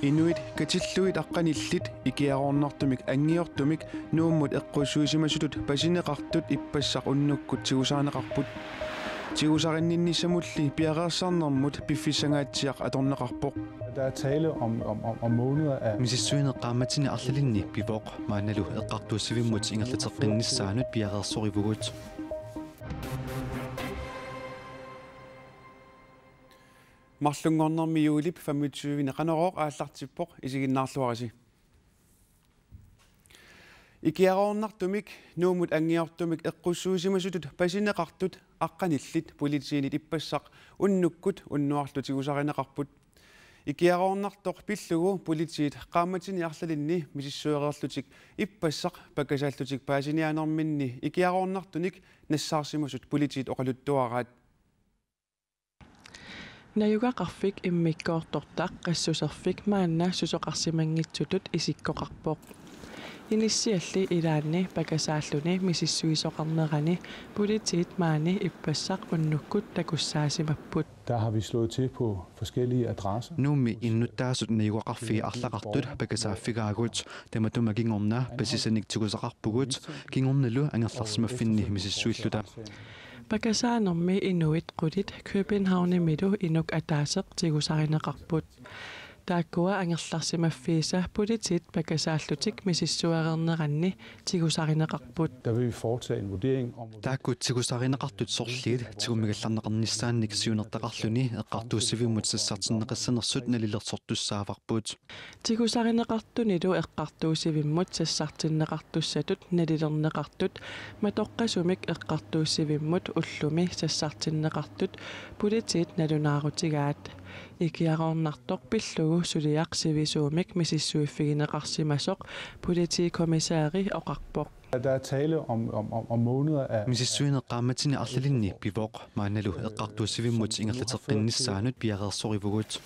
Inuit katilluit aqqanillit ikiaroornartumik angiortumik nuummut eqqusuisimasutut pasineqartut ippassaq unnukkut tigusaaneqarput tigusarinninisamulli piaqersarnermut piffissangaatsiaq atorneqarpoq. Der er tale om måneder af misissuineqqaamatini arlalinni pivoq maanalu eqqartuussivimmut ingerlateqqinnissaanut piaqersorivugut. Marlungornermi juulip 25 neqanoroq aallartippoq isiginnaarluarisi. Ikiaroornartumik nuumut angiortumik eqqussuusimasutut pasineqartut aqqanillit politiinit ippassaq unnukkut unnuarlutigusarineqarput. Ikiaroornartoq pillugu politiit qaammatini arlalinni misissuereerlutik ippassaq pakasaallutik paasiniaanerminni ikiaroornartunik nassaarsimasut politiit oqaluttuaraat. Najugaqarfik immikkoortortaq qassuserfik maanna susoqarsimangitsutut isikkoqarpoq. Inissialli ilaanni pakasaalluni misissuisoqarnerani politiit maani ippassaq unnukkut takussaasimapпут. Der har vi slået til på forskellige adresser. Nuummi innuttaasut najugaqarfi arlaqartut pakasaaffigaagut tamatuma kingorna pasisaniktigusaqarpugut kingornalu angerlarsimaffinni misissuilluta. Pakasaanermi inuit qutit Københavnimitu inuk ataaseq tigusarineqarput. Taakkua angerlarsimaffiisa politit pakasaallutik misissuareerneranni tigusarineqarput. Der vil vi foretage en vurdering om Taakkut tigusarineqartut sorliit tigumigallarneqarnissaannik siunertaqarluni eqqartuussivimmut sassartinneqissanersut nalillersortussaavarput. Tigusarineqartunilu eqqartuusivimmut sassartinneqartussatut nalilerneqartut matoqqasumik eqqartuussivimmut ullumi sassartinneqartut politit nalunaarutigaat. Ikiaroornartoq pillugu suliaq sivisuumik misissuiffigineqarsimasoq politikommissari oqarpoq. Der er tale om måneder af misissuineqqaamatini arlalinni pivoq maanalu eqqartuussivimmut ingerlateqqinnissaanut piaqersorivugut.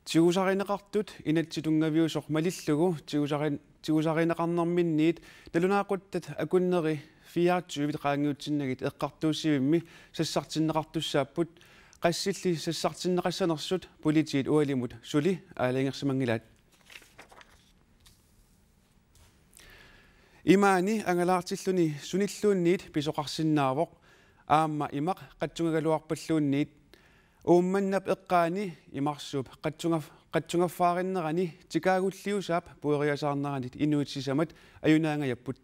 Tigusarineqartut inatsitungaviusoq malillugu tigusarineqarnerminniit nalunaaquttat akunneri 24 qaangiutsinnagit eqqartuussivimmi sassartinneqartussaapput qassilli sassartinneqassanersut politiit ualimut suli aalangersimangilaat. Imaani angalaartilluni sunilluunniit pisoqarsinnaavoq aamma imaq qatsungagaluarpalluunniit uummannap eqqaani imarsuup qatsungaffaarinnерани tikаагulliusaap pueriasaarneranit inuitsisamat ajunaangajapput.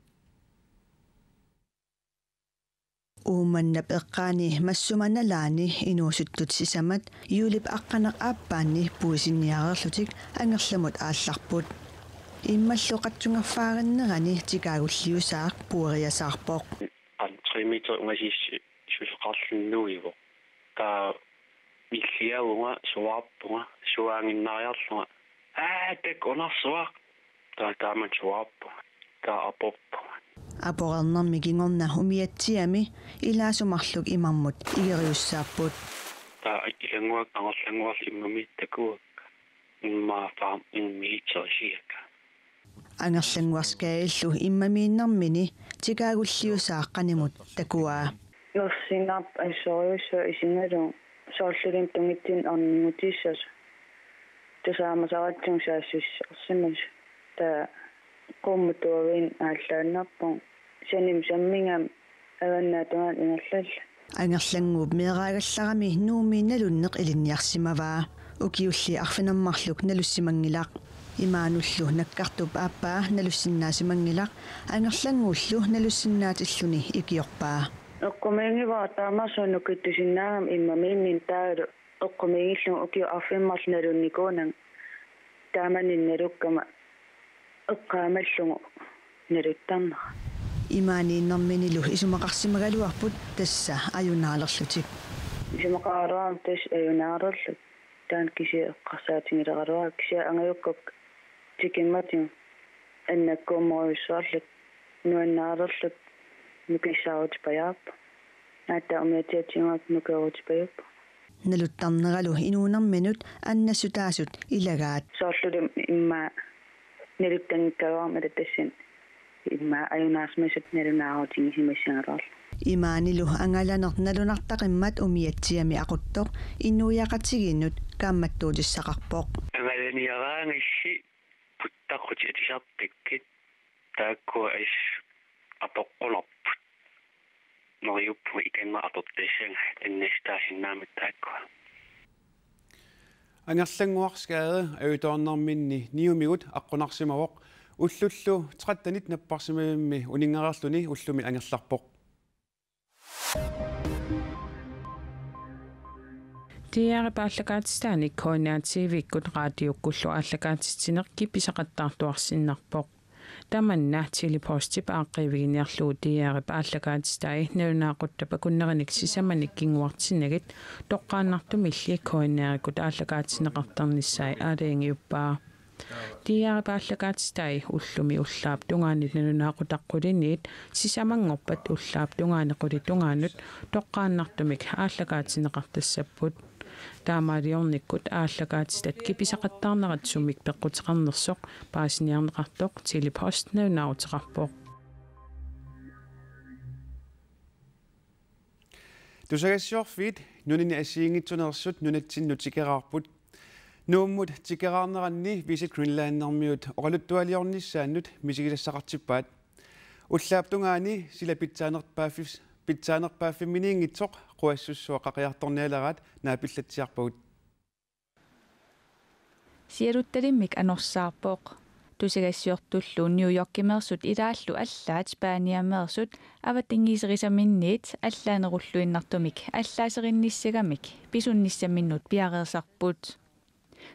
Uumannap eqqaani massumanalaani inuusuttut sisamat yuulip aqqaneq aappaanni puisinniareerlutik angerlamut aallarput. Immallu qatsungaffaarinnерани tikаагulliusaaq pueriasaarpoq. 3 meter ungasis susoqarlunnuivo. Ta milliaunga suarpunga suanginnariarlunga. Tak onarsuaq. Taaman suarpunga. Ta apoppunga. Aporernermi kingorna umiatsiami ilaasumarluk imarmut igeriussaapput. Ta ilanguak angerlanguarl immamittakuak. Immaafam immiitserisiaka. Angerlanguarskaillu immamiinnermini tikаагulliusaaqqanimut takuaa. Nussinap aisooriussa isingalu soorlulin tungitsin arningutissas. Tasaamasaratsungsaassussarsimas ta qummutuavin aallaannarpun sanim sammingam agannaatugaan ingerlalla. Angerlanguup meeraagallarami nuumiinnalunneq ilinniarsimavaa ukiulli arfinammarluk nalussimangilaq imaanullu nakkartup aappaa nalussinnaasimmangilaq angerlanguullu nalussinnaatilluni ikiorpaa. Oqqumiingivaa taamaasunnukittusinnaagam immamiinnin taalu oqqumiingillu ukio arfimmarnalunikuunan taamaninnalukkama eqqaamallungu naluttarnera. Imaaniinnerminilu isumaqarsimagaluarput tassa ajunaalerlutik. Isumaqaaruam tas ajunaalerlut taan kisi eqqarsaatingileqaluaq kisia angajukkak tikimmatin annakkuummoruissuarlut nuannaalerlut nukissaarutipajaap naatta umiatiatingaak nukeerutipajup. Naluttarneralu inuunerminut annassutaasut ilagaat. Soorlulum imma naluttangikkagaarma tassin имма аюнаасмасут налунааруутигисимассагалаар имаанилу ангаланерналунартақиммат умиатсиами ақуттоқ иннуяқатсигиннут каамматтуутиссақарпоқ ангаланиараангисси путтаққути атисартаккит тааккуа ис апоққуларпут нориуппу иканга атортассанга аннастаасиннаамат тааккуа ангерлангуарскаade аюторнарминни ниумигут аққунарсимавоқ уллуллу 13 наппарсимавимми унингерерлуни уллуми ангерларпоқ Tiara paallakaatistaanik koinaatiivikkut raadiokkullu aallakaatitsinеқ киписақаттаартуарсиннарпоқ таманна тилипостип ааққивигиниарлуу тиара пааллакаатистай наунаақуттапа куннериник сисаманик кингуартинагит тоққааннартумилли коинаарикут ааллакаатинеқартарниссай аалаангиуппаа тиара пааллакаатистай уллуми уллаап тунгаанит наунаақутаққулиниит сисамангорпат уллаап тунгаанеқули тунгаанут тоққааннартумик ааллакаатинеқартассаппут таамаалиорниккут ааллакаатистат киписақаттаарнерат сумик пеққутеқарнерсоқ паасиниарнеқартоқ тилипост наунаутеқарпоқ тусагассиорфит нунини асиингитсунерсут нунатсинну тикераарпут нууммут тикераарнеранни Visit Greenland-нэрмиут оралуттуалиорниссааннут мисигилассақартиппаат уллааптунгаани сила питсаанерпааффимминиингитсоқ quassуссуа qaqiyartornialarat naapillatiarpagut сиалутталиммик анорсаарпоқ тусигассиортуллу нью-йоркимерсут илааллу аллаат спааниамерсут аватингисерисаминниит аллаанеруллуиннартумик аллаасеринниссагамик писунниссаминнут пиареерсарпут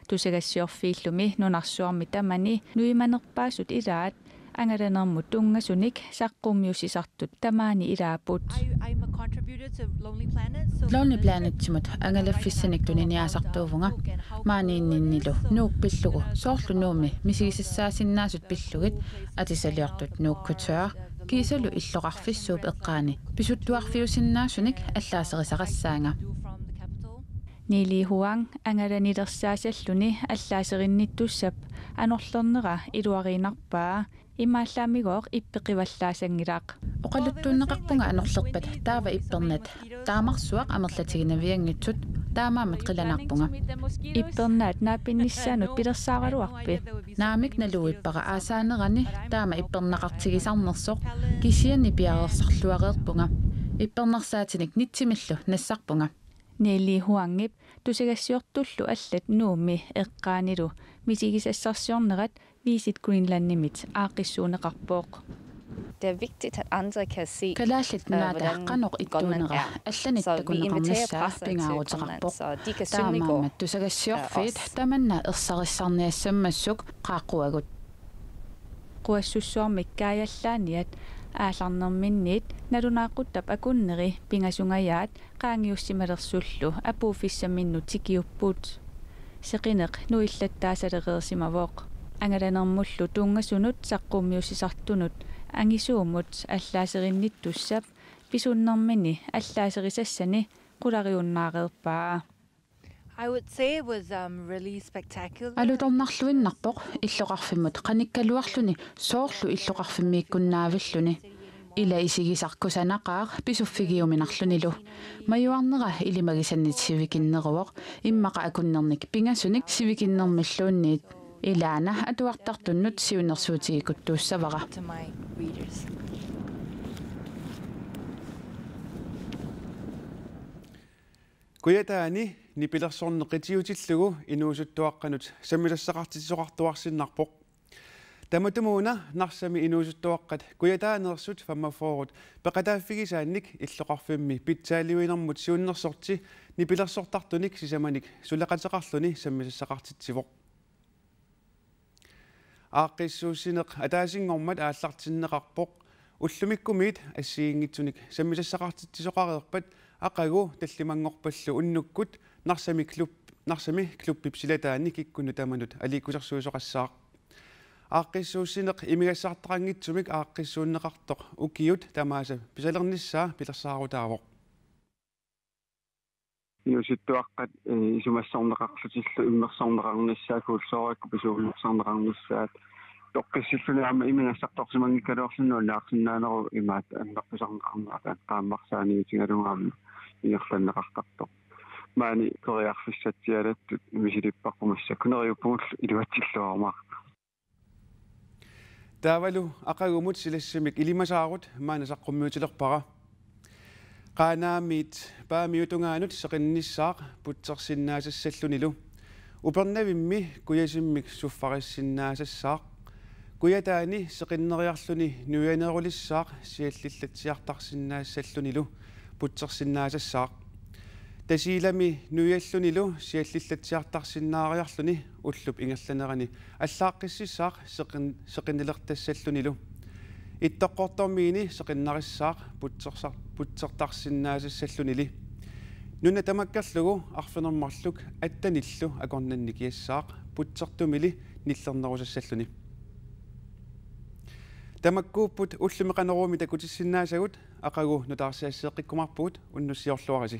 тусигассиорфииллуми нунарсуарми тамани нуиманерпаасут илаат ангаланермут тунгасуник саққуммиусисартут тамаани илаапут Lonely Planet тимут ангалаффиссаник туниниаасартуувнга маанинниннилу нууппиллугу соорлу нууми мисигисассаасиннаасут пиллугит атисалиортут нууккутуа кисалу иллоқарфиссууп эққаани писуттуарфиусиннаасуник аллаасерисақассаанга Нили хуан ангаланилерсаасаллуни аллаасеринниттуссап анерлернера илуаринарпаа имааллаамигоор иппеқиваллаасангилаақ оқалуттууннеқарпунга анерлерпат таава иппернат таамарсуақ амерлатигинавиангитсут таамаамат қиланаарпунга иппернаат нааппинниссаанут пилерсааралуарпит наамик налуиппара аасаанерани таама иппернақартигисарнерсоқ кисиани пиареерсарлуареерпунга иппернерсаатиник нитсимиллу нассарпунга Нели хуангип тусигассиортуллу аллат нууми эққаанилу мисигисассарсиорнерат Visit Greenland-nimit аақиссуунеқарпооқ Det er vigtigt, at andre kan se, kalaallit naataqqanoq ittuunera allanittakunneqarnissaa pingaarutaqarpoq taamaammat tusagassiorfiit tamanna ersarissaarniassammassuk qaaqquagut quassussuarmik kaajallaaniat ааларнерминниит налунааққуттап акуннери пинgasунгаyaat qaangiussimalersullu apuufissamminnu tikiuppuut seqineq nuillаттаасалереерсимавооқ ангаланермуллу тунгасунут саққуммиуссисартунут ангисуумут аллаасеринниттуссап писуннэрмини аллаасерисассани qulaриуннаареерпаа I would say it was really spectacular. алуторнарлуиннарпоқ иллоқарфиммут qanikkaluarluni соорлу иллоқарфиммииккуннаавиллуни ила исигисаркусанақаар писуффигиуминарлунилу маюарнера илимагисаннит сивикиннеруоқ иммақа акуннерник пингасуник сивикиннермиллуунниит илаана атуартартуннут сиунерсуутигикуттууссавара куятаани нипилерсорнеқитиутиллугу инуусуттуаққанут саммилассақартитсоқартуарсиннарпоқ таматумуна нарсами инуусуттуаққат куятаанерсут фаммафоорут пеқатааффигисаанник иллоқарфимми питсаалиуинэрмут сиуннерсорти нипилерсортартуник сисаманик сулеқатеқарлуни саммилассақартитсивоқ ааққиссууссинеқ атаасингормат ааллартиннеқарпоқ уллумиккумиит ассиингитсуник саммилассақартитсоқареерпат ақагу таллимангорпаллу уннуккут нарсами клуппип силатаани киккуну таманут аликкусерсуусоқассаақ ааққиссууссинеқ имигассаартарангитсумик ааққиссууннеқартоқ укиут тамааса писалерниссаа пилерсаарутаавоқ инуситтуаққат исумассорнеқарлутиллу иммерсорнеқарниссаа куулсооракку писуулерсорнеқарнissaат Tokkisilluni imingassartorsimangikkaluorlunnu naarsinnaaneru imaat annerpisarnaqarnaaqaat qaammarsaaniitingalungaamma inerlanneqartartoq maani koriarfissatialattut misilippaqumassakkuneriuppungull iluatsilluarmaaq taavalu aqagumut silassimik ilimasaarut maana saqqummiutilerpara qaanaamiit paamiutungaanut seqinnissaaq putsersinnaasassallunilu upernavimmi kuyasimmik suffarissinnaasassaaq kuyataani seqinneriarluni nuyaneerulissaaq siallillatsiartarsinnaassallunilu putsersinnaasassaaq tasiilami nuyallunilu siallillatsiartarsinnaariarluni ullup ingerlanerani allaaqqississaaq seqinnilertassallunilu ittaqortormiini seqinnarissaaq putsertarsinnaasassallunili nunna tamakkarlugu arfinermarluk attanillu akornannikiassaaq putsertumili nillernerusassalluni tamakkuupput ullumeqaneruumi takutissinnaasagут aqagu nutaarsiassеэққиккумарпугут уннуссиорлуарasi